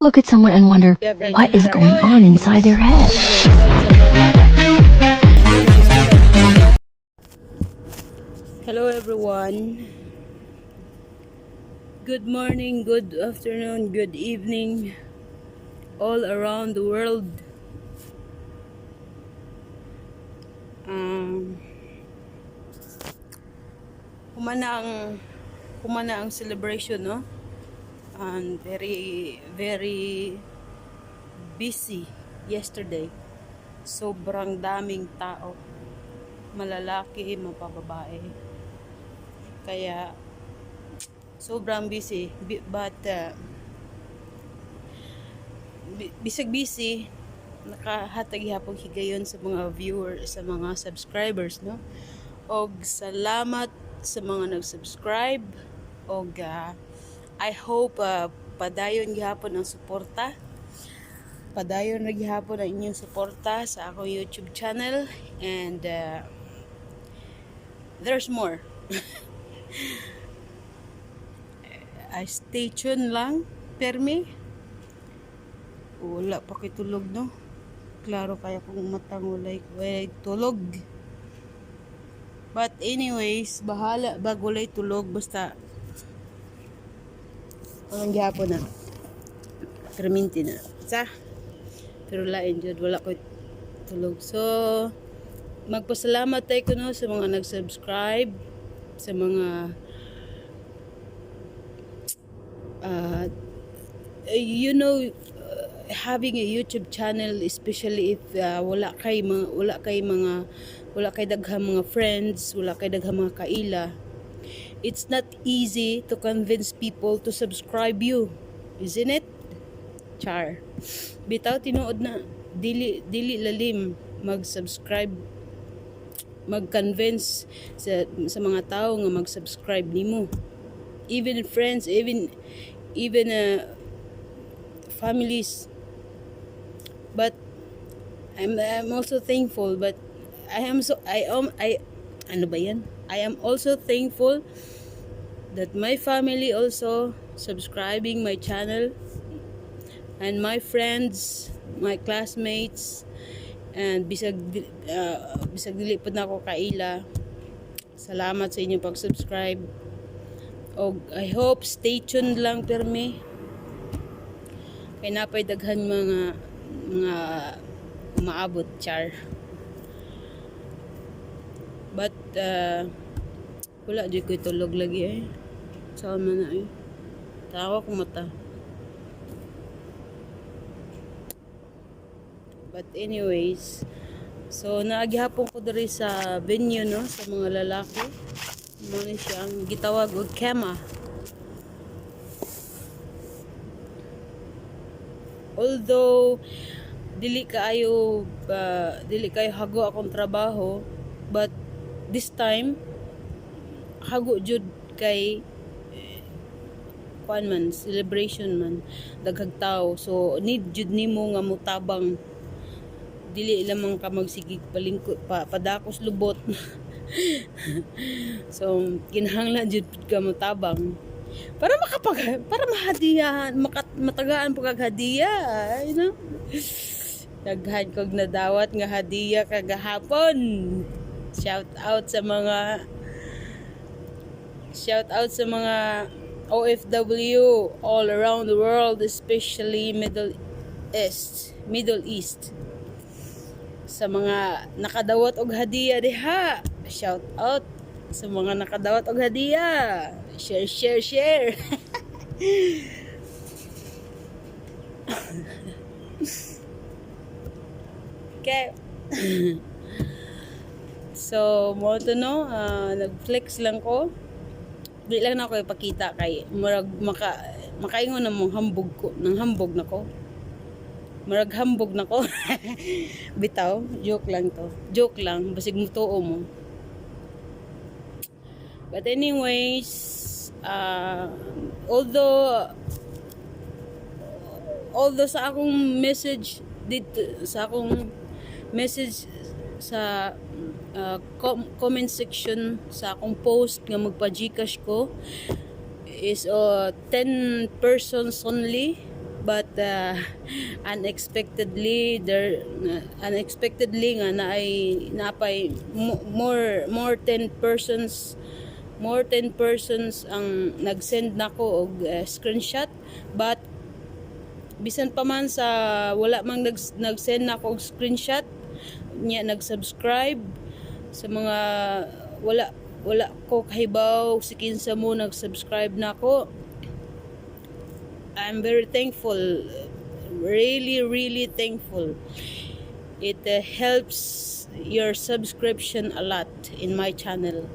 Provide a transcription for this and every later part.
look at someone and wonder what is going on inside their head. Hello everyone. Good morning, good afternoon, good evening all around the world. Humana ang celebration, no? And very busy yesterday. Sobrang daming tao. Malalaki, mapababae. Kaya sobrang busy, but bisag busy, nakahatag hapon higayon sa mga viewers, sa mga subscribers, no? Og salamat sa mga nag-subscribe. Og I hope padayon gihapon ang suporta. Padayon na gihapon ang inyong suporta sa akong YouTube channel, and there's more. Stay tuned lang, permi. Wala pa ko'y tulog, no? Klaro kaya kung matang walay tulog. But anyways, bahala bag walay tulog, basta ang gihapon na. Perminti na. Pero lain jud, wala ko'y tulog. So, magpasalamat tayo ko, no, sa mga nag-subscribe, sa mga having a YouTube channel, especially if wala kay daghang mga friends, wala kay daghang mga kaila, it's not easy to convince people to subscribe you, isn't it? Char. Bitaw tinuod na dili lalim mag-subscribe, mag-convince sa mga tao nga mag-subscribe nimo. Even friends, even families. But I'm also thankful, but I am also thankful that my family also subscribing my channel, and my friends, my classmates, and bisag dili pud na ako kaila. Salamat sa inyong pag-subscribe. Og I hope stay tuned lang permi. Kay napay daghan mga umaabot, char. But wala di ko tulog lagi saan man na tawa ko mata. But anyways, so naagihapon ko diri sa venue, no, sa mga lalaki. Muna siyang gitawag og kema. Although dili kayo hago akong trabaho, but this time hago jud kay celebration man, daghang tao, so need jud nimo nga mutabang, dili lamang ka magsigig palingkod padakos lubot. So kinahanglan jud ka mutabang para mahadiyahan, matagaan pag hadiya, you know. Daghan kog nadawat nga hadiya kagahapon. Shout out sa mga OFW all around the world, especially Middle East. Sa mga nakadawat og hadiya diha, shout out sa mga nakadawat og hadiya. Share. Okay. So, mo to, no, nag-flex lang ko. Di lang na ako ipakita kay makaingon na mong hambog na ko. Marag hambog na ko. Bitaw, joke lang, basig mo tuo mo. But anyways, although sa akong message sa comment section sa akong post nga magpa-Gcash ko is 10 persons only, but unexpectedly nga na ay napay more 10 persons ang nag-send nako og screenshot, but bisan pa man sa wala mang nag-send nako og screenshot nya nag-subscribe sa mga wala ko kahibaw si kinsa mo nag-subscribe nako. I'm very thankful, really thankful. It helps your subscription a lot in my channel.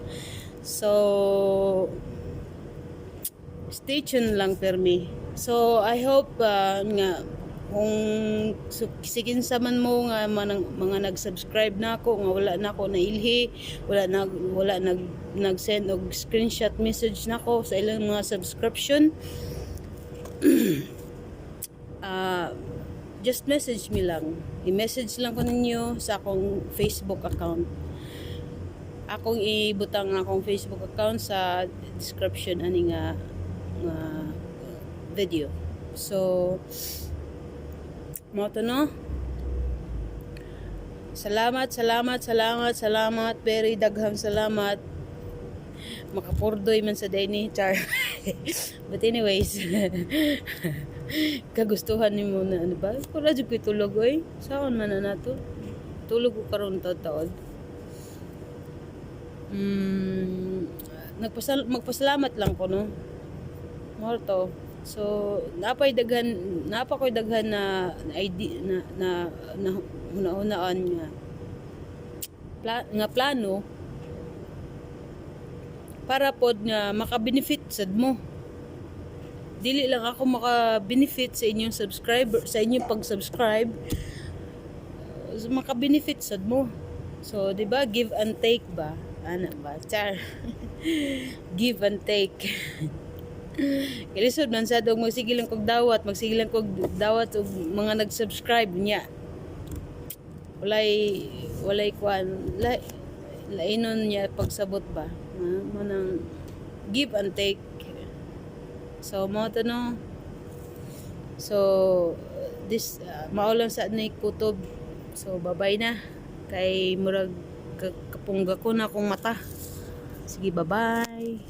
So stay tuned lang per me. So I hope nga kung sikinsa man mo nga mga nag-subscribe na ako nga wala na ako nailhi, wala nag-send og screenshot message na ako sa ilang mga subscription, just message me lang. I-message lang ko ninyo sa akong Facebook account. Akong ibutang akong Facebook account sa description ani nga video. So mo to no. Salamat, very daghang salamat. Makapurdoy man sa day ni Char. But anyways, kagustuhan ni mo na ano ba? Wala jud ko'y tulog oy. Saon man na nato? Tulog ko karon taon. Magpasalamat lang ko no. Mo to. So napay daghan na idea na hunahunaan nga plano para pod nga maka-benefit sad mo. Dili lang ako maka-benefit sa inyong subscriber, sa inyong pag-subscribe, maka-benefit sad mo. So, di ba, give and take ba? Ano ba? Char. Give and take. Kilisod man sa dog magsigilan kog dawat og mga nag-subscribe niya. Walay kwan, lainon niya pagsabot ba? Manang give and take. So mo to no. So this maulang sa ni kutob. So bye-bye na. Kay murag kapungga ko na akong mata. Sige, bye-bye.